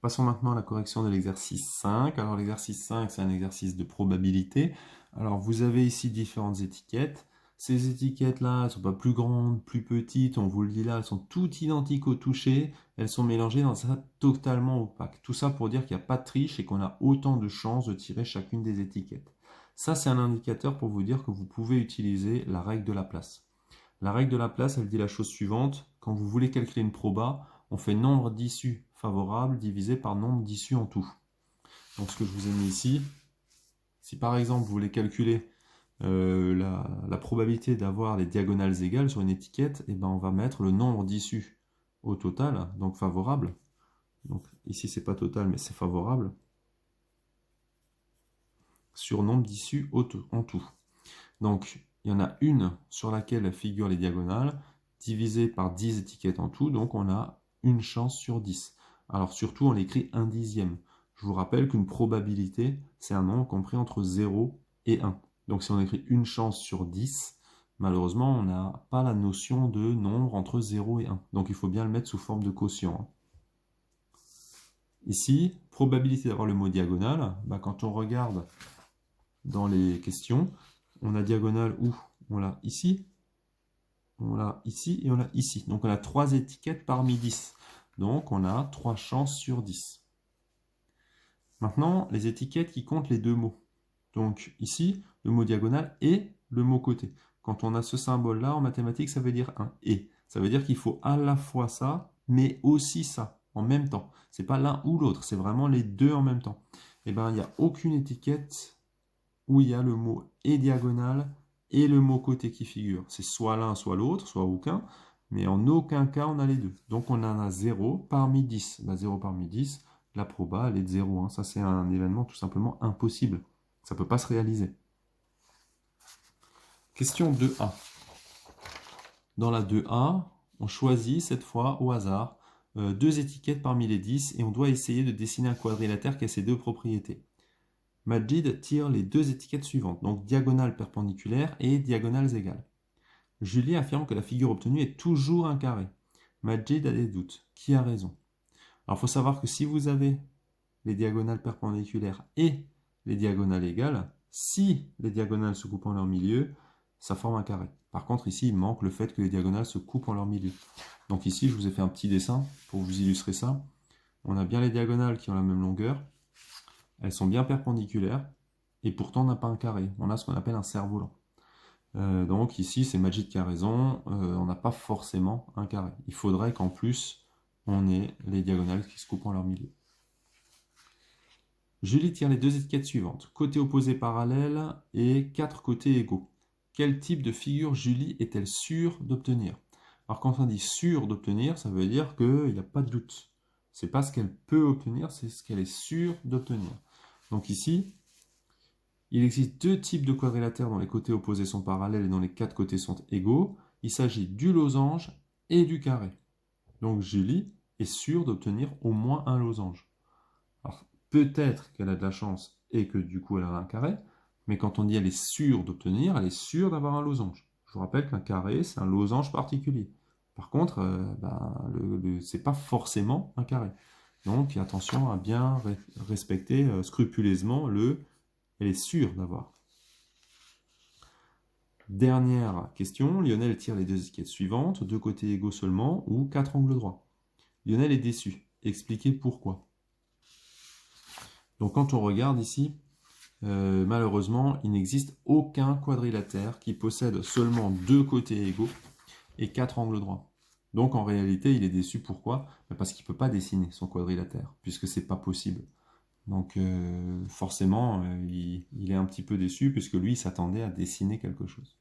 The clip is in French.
Passons maintenant à la correction de l'exercice 5. Alors l'exercice 5, c'est un exercice de probabilité. Alors vous avez ici différentes étiquettes. Ces étiquettes-là, elles ne sont pas plus grandes, plus petites, on vous le dit là, elles sont toutes identiques au toucher. Elles sont mélangées dans un totalement opaque. Tout ça pour dire qu'il n'y a pas de triche et qu'on a autant de chances de tirer chacune des étiquettes. Ça, c'est un indicateur pour vous dire que vous pouvez utiliser la règle de la place. La règle de la place, elle dit la chose suivante. Quand vous voulez calculer une proba, on fait nombre d'issues favorables divisé par nombre d'issues en tout. Donc ce que je vous ai mis ici, si par exemple vous voulez calculer la probabilité d'avoir les diagonales égales sur une étiquette, et ben on va mettre le nombre d'issues au total, donc favorable. Donc ici c'est pas total mais c'est favorable, sur nombre d'issues en tout. Donc il y en a une sur laquelle figurent les diagonales, divisé par 10 étiquettes en tout, donc on a une chance sur 10. Alors surtout on l'écrit 1/10. Je vous rappelle qu'une probabilité, c'est un nombre compris entre 0 et 1. Donc si on écrit une chance sur 10, malheureusement on n'a pas la notion de nombre entre 0 et 1. Donc il faut bien le mettre sous forme de quotient. Ici, probabilité d'avoir le mot diagonale, quand on regarde dans les questions, on a diagonale où? On l'a ici, on l'a ici et on l'a ici. Donc on a 3 étiquettes parmi 10. Donc on a 3 chances sur 10. Maintenant, les étiquettes qui comptent les deux mots. Donc ici, le mot diagonale et le mot côté. Quand on a ce symbole-là, en mathématiques, ça veut dire un et. Ça veut dire qu'il faut à la fois ça, mais aussi ça, en même temps. Ce n'est pas l'un ou l'autre, c'est vraiment les deux en même temps. Et bien, il n'y a aucune étiquette où il y a le mot et diagonale et le mot côté qui figure. C'est soit l'un, soit l'autre, soit aucun, mais en aucun cas on a les deux. Donc on en a 0 parmi 10. 0 parmi 10, la proba elle est de 0. Hein. Ça c'est un événement tout simplement impossible. Ça ne peut pas se réaliser. Question 2A. Dans la 2A, on choisit cette fois au hasard deux étiquettes parmi les 10 et on doit essayer de dessiner un quadrilatère qui a ces deux propriétés. Majid tire les deux étiquettes suivantes, donc diagonales perpendiculaires et diagonales égales. Julie affirme que la figure obtenue est toujours un carré. Majid a des doutes. Qui a raison? Alors il faut savoir que si vous avez les diagonales perpendiculaires et les diagonales égales, si les diagonales se coupent en leur milieu, ça forme un carré. Par contre ici il manque le fait que les diagonales se coupent en leur milieu. Donc ici je vous ai fait un petit dessin pour vous illustrer ça. On a bien les diagonales qui ont la même longueur. Elles sont bien perpendiculaires, et pourtant on n'a pas un carré. On a ce qu'on appelle un cerf-volant. Donc ici, c'est Majid qui a raison, on n'a pas forcément un carré. Il faudrait qu'en plus, on ait les diagonales qui se coupent en leur milieu. Julie tire les deux étiquettes suivantes. Côté opposé parallèle et 4 côtés égaux. Quel type de figure Julie est-elle sûre d'obtenir? Alors quand on dit sûre d'obtenir, ça veut dire qu'il n'y a pas de doute. C'est pas ce qu'elle peut obtenir, c'est ce qu'elle est sûre d'obtenir. Donc ici, il existe deux types de quadrilatères dont les côtés opposés sont parallèles et dont les 4 côtés sont égaux. Il s'agit du losange et du carré. Donc Julie est sûre d'obtenir au moins un losange. Alors peut-être qu'elle a de la chance et que du coup elle a un carré, mais quand on dit elle est sûre d'obtenir, elle est sûre d'avoir un losange. Je vous rappelle qu'un carré, c'est un losange particulier. Par contre, c'est pas forcément un carré. Donc attention à bien respecter scrupuleusement elle est sûre d'avoir. Dernière question, Lionel tire les deux étiquettes suivantes, deux côtés égaux seulement ou 4 angles droits. Lionel est déçu. Expliquez pourquoi. Donc quand on regarde ici, malheureusement, il n'existe aucun quadrilatère qui possède seulement deux côtés égaux et 4 angles droits. Donc en réalité, il est déçu. Pourquoi? Parce qu'il ne peut pas dessiner son quadrilatère, puisque ce n'est pas possible. Donc forcément, il est un petit peu déçu, puisque lui, il s'attendait à dessiner quelque chose.